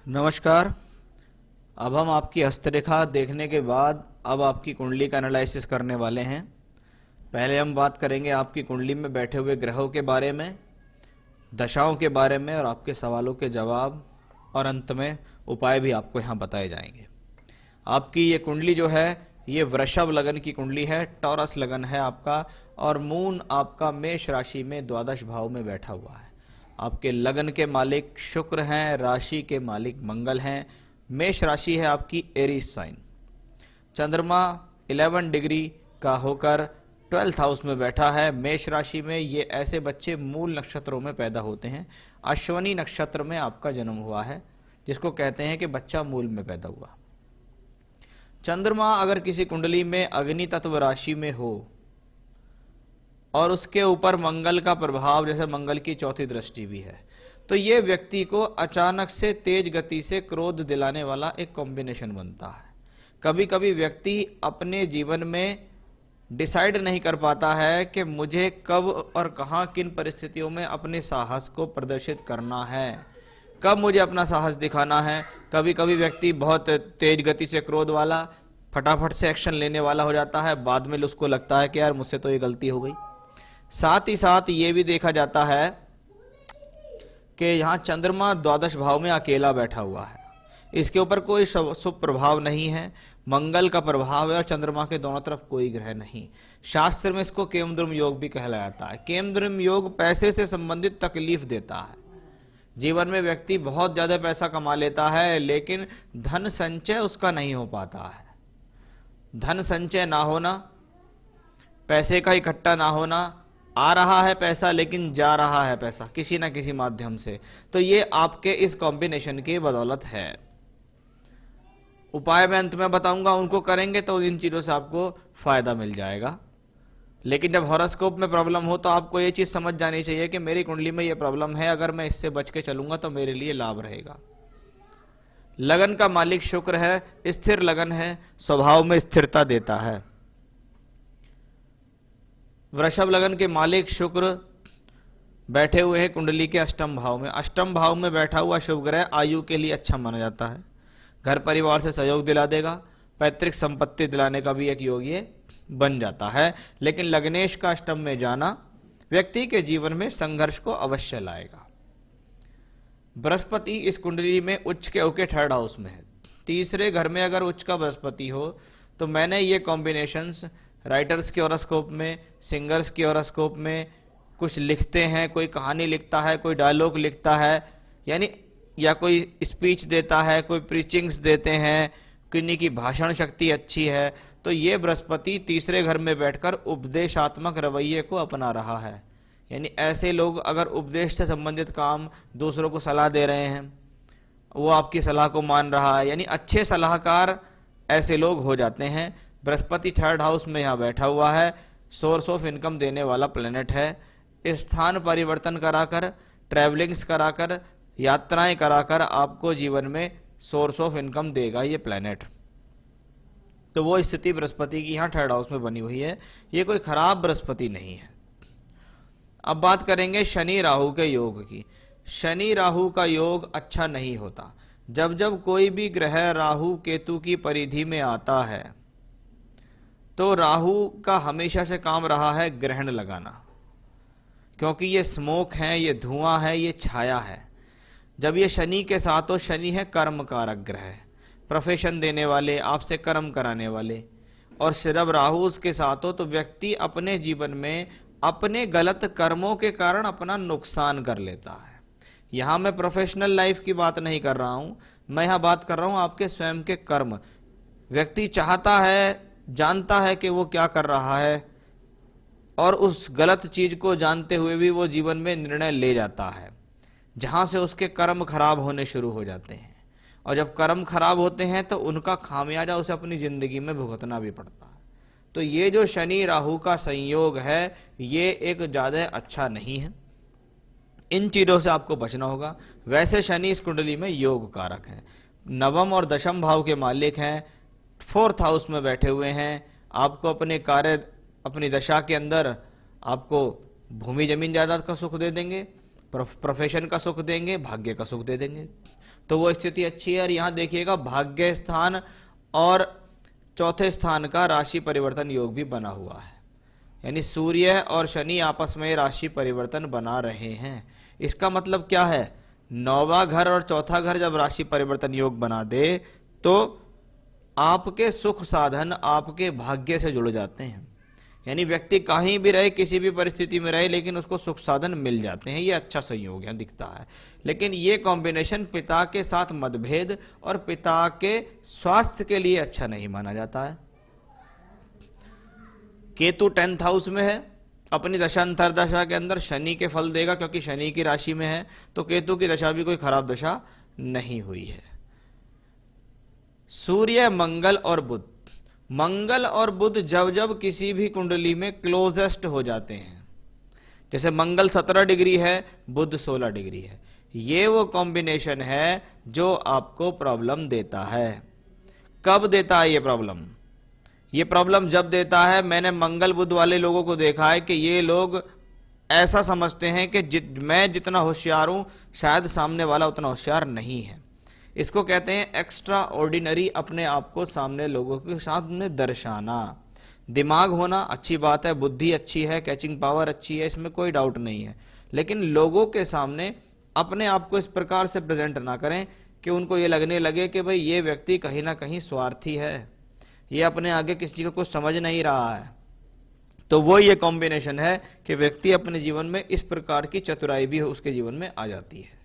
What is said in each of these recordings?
नमस्कार। अब हम आपकी हस्तरेखा देखने के बाद अब आपकी कुंडली का एनालिसिस करने वाले हैं। पहले हम बात करेंगे आपकी कुंडली में बैठे हुए ग्रहों के बारे में, दशाओं के बारे में और आपके सवालों के जवाब, और अंत में उपाय भी आपको यहाँ बताए जाएंगे। आपकी ये कुंडली जो है ये वृषभ लगन की कुंडली है, टॉरस लगन है आपका, और मून आपका मेष राशि में द्वादश भाव में बैठा हुआ है। आपके लगन के मालिक शुक्र हैं, राशि के मालिक मंगल हैं। मेष राशि है आपकी एरीज साइन। चंद्रमा 11 डिग्री का होकर 12th हाउस में बैठा है मेष राशि में। ये ऐसे बच्चे मूल नक्षत्रों में पैदा होते हैं। अश्वनी नक्षत्र में आपका जन्म हुआ है, जिसको कहते हैं कि बच्चा मूल में पैदा हुआ। चंद्रमा अगर किसी कुंडली में अग्नि तत्व राशि में हो और उसके ऊपर मंगल का प्रभाव, जैसे मंगल की चौथी दृष्टि भी है, तो ये व्यक्ति को अचानक से तेज गति से क्रोध दिलाने वाला एक कॉम्बिनेशन बनता है। कभी कभी व्यक्ति अपने जीवन में डिसाइड नहीं कर पाता है कि मुझे कब और कहाँ किन परिस्थितियों में अपने साहस को प्रदर्शित करना है, कब मुझे अपना साहस दिखाना है। कभी कभी व्यक्ति बहुत तेज गति से क्रोध वाला, फटाफट से एक्शन लेने वाला हो जाता है, बाद में उसको लगता है कि यार मुझसे तो ये गलती हो गई। साथ ही साथ ये भी देखा जाता है कि यहाँ चंद्रमा द्वादश भाव में अकेला बैठा हुआ है, इसके ऊपर कोई शुभ प्रभाव नहीं है, मंगल का प्रभाव है और चंद्रमा के दोनों तरफ कोई ग्रह नहीं। शास्त्र में इसको केमद्रुम योग भी कहलाया जाता है। केमद्रुम योग पैसे से संबंधित तकलीफ देता है। जीवन में व्यक्ति बहुत ज्यादा पैसा कमा लेता है, लेकिन धन संचय उसका नहीं हो पाता है। धन संचय ना होना, पैसे का इकट्ठा ना होना, आ रहा है पैसा लेकिन जा रहा है पैसा किसी ना किसी माध्यम से, तो ये आपके इस कॉम्बिनेशन की बदौलत है। उपाय मैं अंत में बताऊंगा, उनको करेंगे तो इन चीजों से आपको फायदा मिल जाएगा। लेकिन जब हॉरोस्कोप में प्रॉब्लम हो तो आपको ये चीज समझ जानी चाहिए कि मेरी कुंडली में ये प्रॉब्लम है, अगर मैं इससे बच के चलूंगा तो मेरे लिए लाभ रहेगा। लगन का मालिक शुक्र है, स्थिर लगन है, स्वभाव में स्थिरता देता है। वृषभ लगन के मालिक शुक्र बैठे हुए हैं कुंडली के अष्टम भाव में। अष्टम भाव में बैठा हुआ शुभ ग्रह आयु के लिए अच्छा माना जाता है। घर परिवार से सहयोग दिला देगा, पैतृक संपत्ति दिलाने का भी एक योग ये बन जाता है। लेकिन लग्नेश का अष्टम में जाना व्यक्ति के जीवन में संघर्ष को अवश्य लाएगा। बृहस्पति इस कुंडली में उच्च के होके 3rd हाउस में है। तीसरे घर में अगर उच्च का बृहस्पति हो तो मैंने ये कॉम्बिनेशंस राइटर्स के हॉरोस्कोप में, सिंगर्स के हॉरोस्कोप में कुछ लिखते हैं, कोई कहानी लिखता है, कोई डायलॉग लिखता है, यानी या कोई स्पीच देता है, कोई प्रीचिंग्स देते हैं, किन्हीं की भाषण शक्ति अच्छी है, तो ये बृहस्पति तीसरे घर में बैठकर उपदेशात्मक रवैये को अपना रहा है। यानी ऐसे लोग अगर उपदेश से संबंधित काम दूसरों को सलाह दे रहे हैं, वो आपकी सलाह को मान रहा है, यानी अच्छे सलाहकार ऐसे लोग हो जाते हैं। बृहस्पति 3rd हाउस में यहाँ बैठा हुआ है, सोर्स ऑफ इनकम देने वाला प्लेनेट है। स्थान परिवर्तन कराकर, ट्रैवलिंग्स कराकर, यात्राएं कराकर आपको जीवन में सोर्स ऑफ इनकम देगा ये प्लेनेट। तो वो स्थिति बृहस्पति की यहाँ 3rd हाउस में बनी हुई है। ये कोई खराब बृहस्पति नहीं है। अब बात करेंगे शनि राहु के योग की। शनि राहु का योग अच्छा नहीं होता। जब जब कोई भी ग्रह राहु केतु की परिधि में आता है तो राहु का हमेशा से काम रहा है ग्रहण लगाना, क्योंकि ये स्मोक है, ये धुआं है, ये छाया है। जब ये शनि के साथ हो, शनि है कर्म कारक ग्रह, प्रोफेशन देने वाले, आपसे कर्म कराने वाले, और जब राहु उसके साथ हो तो व्यक्ति अपने जीवन में अपने गलत कर्मों के कारण अपना नुकसान कर लेता है। यहाँ मैं प्रोफेशनल लाइफ की बात नहीं कर रहा हूँ, मैं यहाँ बात कर रहा हूँ आपके स्वयं के कर्म। व्यक्ति चाहता है, जानता है कि वो क्या कर रहा है, और उस गलत चीज को जानते हुए भी वो जीवन में निर्णय ले जाता है, जहां से उसके कर्म खराब होने शुरू हो जाते हैं। और जब कर्म खराब होते हैं तो उनका खामियाजा उसे अपनी जिंदगी में भुगतना भी पड़ता है। तो ये जो शनि राहु का संयोग है, ये एक ज्यादा अच्छा नहीं है। इन चीजों से आपको बचना होगा। वैसे शनि इस कुंडली में योग कारक है, नवम और दशम भाव के मालिक हैं, 4th हाउस में बैठे हुए हैं। आपको अपने कार्य, अपनी दशा के अंदर आपको भूमि जमीन जायदाद का सुख दे देंगे, प्रोफेशन का सुख देंगे, भाग्य का सुख दे देंगे। तो वो स्थिति अच्छी है। और यहाँ देखिएगा भाग्य स्थान और चौथे स्थान का राशि परिवर्तन योग भी बना हुआ है, यानी सूर्य और शनि आपस में राशि परिवर्तन बना रहे हैं। इसका मतलब क्या है, नौवां घर और चौथा घर जब राशि परिवर्तन योग बना दे तो आपके सुख साधन आपके भाग्य से जुड़ जाते हैं, यानी व्यक्ति कहीं भी रहे, किसी भी परिस्थिति में रहे, लेकिन उसको सुख साधन मिल जाते हैं। ये अच्छा संयोग है, दिखता है। लेकिन ये कॉम्बिनेशन पिता के साथ मतभेद और पिता के स्वास्थ्य के लिए अच्छा नहीं माना जाता है। केतु 10th हाउस में है, अपनी दशा अंतरदशा के अंदर शनि के फल देगा, क्योंकि शनि की राशि में है, तो केतु की दशा भी कोई खराब दशा नहीं हुई है। सूर्य, मंगल और बुध, मंगल और बुध जब जब किसी भी कुंडली में क्लोजेस्ट हो जाते हैं, जैसे मंगल 17 डिग्री है, बुध 16 डिग्री है, ये वो कॉम्बिनेशन है जो आपको प्रॉब्लम देता है। कब देता है ये प्रॉब्लम? ये प्रॉब्लम जब देता है, मैंने मंगल बुध वाले लोगों को देखा है कि ये लोग ऐसा समझते हैं कि मैं जितना होशियार हूं, शायद सामने वाला उतना होशियार नहीं है। इसको कहते हैं एक्स्ट्रा ऑर्डिनरी, अपने आप को सामने लोगों के सामने दर्शाना। दिमाग होना अच्छी बात है, बुद्धि अच्छी है, कैचिंग पावर अच्छी है, इसमें कोई डाउट नहीं है, लेकिन लोगों के सामने अपने आप को इस प्रकार से प्रेजेंट ना करें कि उनको ये लगने लगे कि भाई ये व्यक्ति कहीं ना कहीं स्वार्थी है, ये अपने आगे किसी को कुछ समझ नहीं रहा है। तो वो ये कॉम्बिनेशन है कि व्यक्ति अपने जीवन में इस प्रकार की चतुराई भी उसके जीवन में आ जाती है।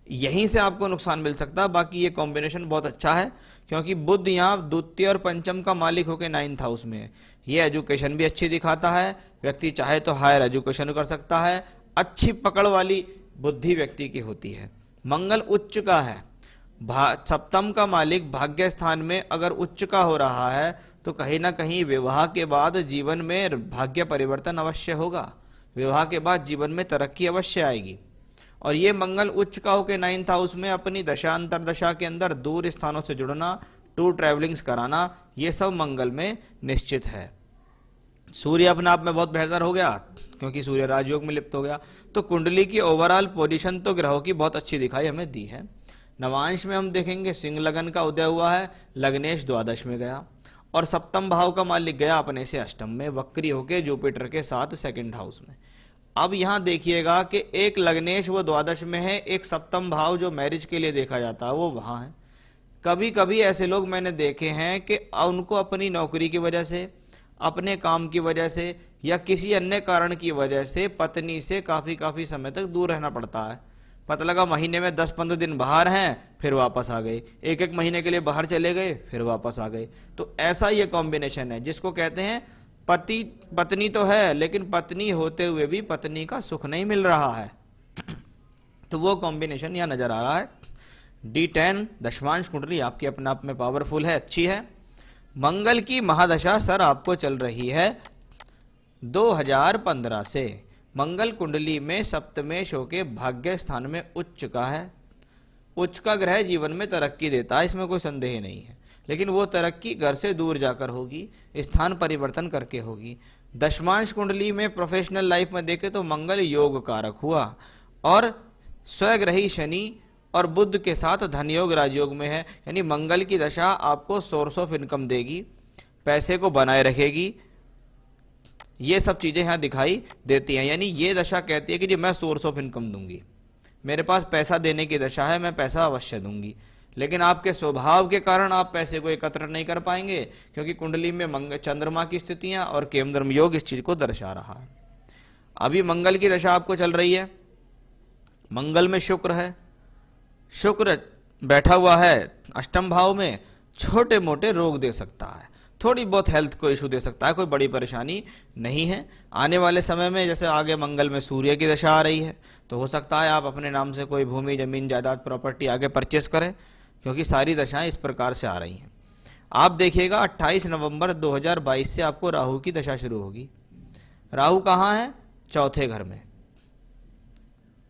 यहीं से आपको नुकसान मिल सकता है। बाकी ये कॉम्बिनेशन बहुत अच्छा है, क्योंकि बुध यहाँ द्वितीय और पंचम का मालिक होकर 9th हाउस में है। ये एजुकेशन भी अच्छी दिखाता है, व्यक्ति चाहे तो हायर एजुकेशन कर सकता है, अच्छी पकड़ वाली बुद्धि व्यक्ति की होती है। मंगल उच्च का है, सप्तम का मालिक भाग्य स्थान में अगर उच्च का हो रहा है तो कहीं ना कहीं विवाह के बाद जीवन में भाग्य परिवर्तन अवश्य होगा, विवाह के बाद जीवन में तरक्की अवश्य आएगी। और ये मंगल उच्च का होकर 9th हाउस में अपनी दशा अंतरदशा के अंदर दूर स्थानों से जुड़ना, टूर ट्रैवलिंग्स कराना, ये सब मंगल में निश्चित है। सूर्य अपने आप में बहुत बेहतर हो गया, क्योंकि सूर्य राजयोग में लिप्त हो गया। तो कुंडली की ओवरऑल पोजीशन तो ग्रहों की बहुत अच्छी दिखाई हमें दी है। नवांश में हम देखेंगे सिंह लगन का उदय हुआ है, लग्नेश द्वादश में गया, और सप्तम भाव का मालिक गया अपने से अष्टम में, वक्री होके जुपिटर के साथ 2nd हाउस में। अब यहां देखिएगा कि एक लग्नेश वो द्वादश में है, एक सप्तम भाव जो मैरिज के लिए देखा जाता है वो वहां है। कभी कभी ऐसे लोग मैंने देखे हैं कि उनको अपनी नौकरी की वजह से, अपने काम की वजह से या किसी अन्य कारण की वजह से पत्नी से काफी समय तक दूर रहना पड़ता है। पता लगा महीने में 10-15 दिन बाहर हैं, फिर वापस आ गए, एक महीने के लिए बाहर चले गए, फिर वापस आ गए। तो ऐसा ये कॉम्बिनेशन है जिसको कहते हैं पति पत्नी तो है, लेकिन पत्नी होते हुए भी पत्नी का सुख नहीं मिल रहा है। तो वो कॉम्बिनेशन यहाँ नजर आ रहा है। D10 दशमांश कुंडली आपकी अपने आप में पावरफुल है, अच्छी है। मंगल की महादशा सर आपको चल रही है 2015 से। मंगल कुंडली में सप्तमेश होके भाग्य स्थान में उच्च का है। उच्च का ग्रह जीवन में तरक्की देता है, इसमें कोई संदेह नहीं है, लेकिन वो तरक्की घर से दूर जाकर होगी, स्थान परिवर्तन करके होगी। दशमांश कुंडली में प्रोफेशनल लाइफ में देखें तो मंगल योग कारक हुआ, और स्वग्रही शनि और बुध के साथ धन योग राजयोग में है, यानी मंगल की दशा आपको सोर्स ऑफ इनकम देगी, पैसे को बनाए रखेगी। ये सब चीजें यहाँ दिखाई देती हैं, यानी ये दशा कहती है कि जी मैं सोर्स ऑफ इनकम दूंगी, मेरे पास पैसा देने की दशा है, मैं पैसा अवश्य दूंगी। लेकिन आपके स्वभाव के कारण आप पैसे को एकत्र नहीं कर पाएंगे, क्योंकि कुंडली में चंद्रमा की स्थितियां और केमद्रम योग इस चीज को दर्शा रहा है। अभी मंगल की दशा आपको चल रही है, मंगल में शुक्र है, शुक्र बैठा हुआ है अष्टम भाव में, छोटे मोटे रोग दे सकता है, थोड़ी बहुत हेल्थ को इशू दे सकता है, कोई बड़ी परेशानी नहीं है। आने वाले समय में जैसे आगे मंगल में सूर्य की दशा आ रही है, तो हो सकता है आप अपने नाम से कोई भूमि, जमीन, जायदाद, प्रॉपर्टी आगे परचेस करें, क्योंकि सारी दशाएं इस प्रकार से आ रही हैं। आप देखिएगा 28 नवंबर 2022 से आपको राहु की दशा शुरू होगी। राहु कहाँ है? चौथे घर में,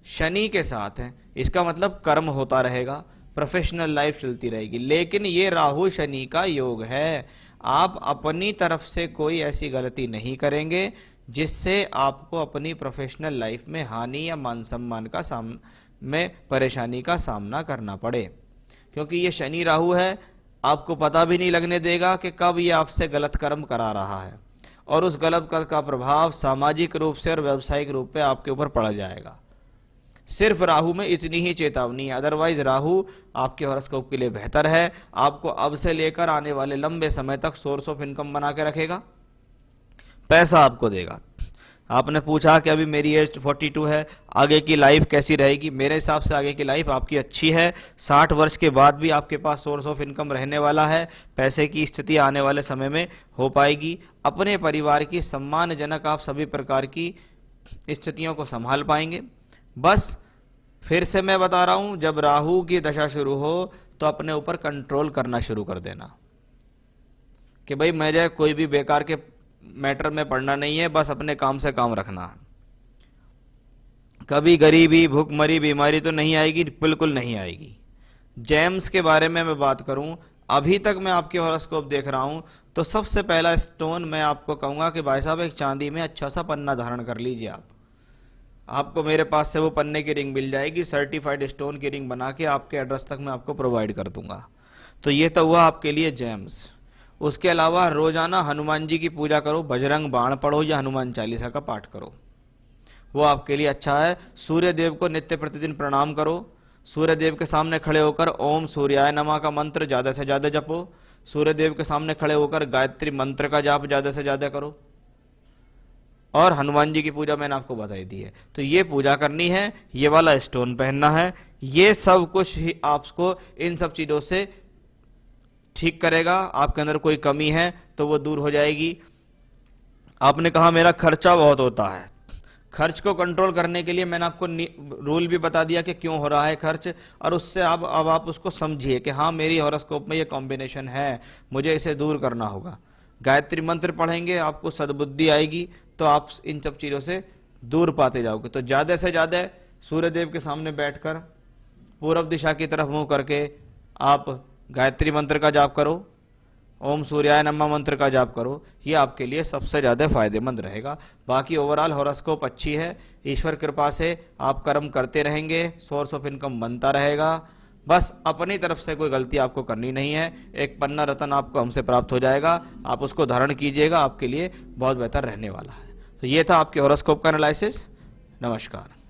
शनि के साथ है। इसका मतलब कर्म होता रहेगा, प्रोफेशनल लाइफ चलती रहेगी, लेकिन ये राहु शनि का योग है। आप अपनी तरफ से कोई ऐसी गलती नहीं करेंगे जिससे आपको अपनी प्रोफेशनल लाइफ में हानि या मान सम्मान का में परेशानी का सामना करना पड़े। क्योंकि ये शनि राहु है, आपको पता भी नहीं लगने देगा कि कब ये आपसे गलत कर्म करा रहा है, और उस गलत कर्म का प्रभाव सामाजिक रूप से और व्यावसायिक रूप पे आपके ऊपर पड़ जाएगा। सिर्फ राहु में इतनी ही चेतावनी है, अदरवाइज राहु आपके हॉरोस्कोप के लिए बेहतर है। आपको अब से लेकर आने वाले लंबे समय तक सोर्स ऑफ इनकम बना के रखेगा, पैसा आपको देगा। आपने पूछा कि अभी मेरी एज 42 है, आगे की लाइफ कैसी रहेगी? मेरे हिसाब से आगे की लाइफ आपकी अच्छी है। 60 वर्ष के बाद भी आपके पास सोर्स ऑफ इनकम रहने वाला है, पैसे की स्थिति आने वाले समय में हो पाएगी। अपने परिवार की सम्मानजनक आप सभी प्रकार की स्थितियों को संभाल पाएंगे। बस फिर से मैं बता रहा हूं, जब राहु की दशा शुरू हो तो अपने ऊपर कंट्रोल करना शुरू कर देना कि भाई मुझे कोई भी बेकार के मैटर में पड़ना नहीं है, बस अपने काम से काम रखना। कभी गरीबी, भूखमरी, बीमारी तो नहीं आएगी, बिल्कुल नहीं आएगी। जेम्स के बारे में मैं बात करूं, अभी तक मैं आपके हॉरोस्कोप देख रहा हूं तो सबसे पहला स्टोन मैं आपको कहूंगा कि भाई साहब एक चांदी में अच्छा सा पन्ना धारण कर लीजिए। आपको मेरे पास से वो पन्ने की रिंग मिल जाएगी, सर्टिफाइड स्टोन की रिंग बना के आपके एड्रेस तक मैं आपको प्रोवाइड कर दूंगा। तो ये तो हुआ आपके लिए जेम्स। उसके अलावा रोजाना हनुमान जी की पूजा करो, बजरंग बाण पढ़ो या हनुमान चालीसा का पाठ करो, वो आपके लिए अच्छा है। सूर्य देव को नित्य प्रतिदिन प्रणाम करो। सूर्य देव के सामने खड़े होकर ओम सूर्याय नमः का मंत्र ज्यादा से ज्यादा जपो। सूर्य देव के सामने खड़े होकर गायत्री मंत्र का जाप ज्यादा से ज्यादा करो। और हनुमान जी की पूजा मैंने आपको बताई दी है, तो ये पूजा करनी है, ये वाला स्टोन पहनना है। ये सब कुछ ही आपको इन सब चीजों से ठीक करेगा। आपके अंदर कोई कमी है तो वो दूर हो जाएगी। आपने कहा मेरा खर्चा बहुत होता है, खर्च को कंट्रोल करने के लिए मैंने आपको रूल भी बता दिया कि क्यों हो रहा है खर्च, और उससे अब आप उसको समझिए कि हाँ मेरी हॉरोस्कोप में ये कॉम्बिनेशन है, मुझे इसे दूर करना होगा। गायत्री मंत्र पढ़ेंगे, आपको सद्बुद्धि आएगी, तो आप इन सब चीज़ों से दूर पाते जाओगे। तो ज़्यादा से ज़्यादा सूर्यदेव के सामने बैठकर पूर्व दिशा की तरफ मुंह करके आप गायत्री मंत्र का जाप करो, ओम सूर्याय नमः मंत्र का जाप करो, ये आपके लिए सबसे ज़्यादा फायदेमंद रहेगा। बाकी ओवरऑल हॉरोस्कोप अच्छी है, ईश्वर कृपा से आप कर्म करते रहेंगे, सोर्स ऑफ इनकम बनता रहेगा। बस अपनी तरफ से कोई गलती आपको करनी नहीं है। एक पन्ना रतन आपको हमसे प्राप्त हो जाएगा, आप उसको धारण कीजिएगा, आपके लिए बहुत बेहतर रहने वाला है। तो ये था आपके हॉरोस्कोप का एनालिसिस। नमस्कार।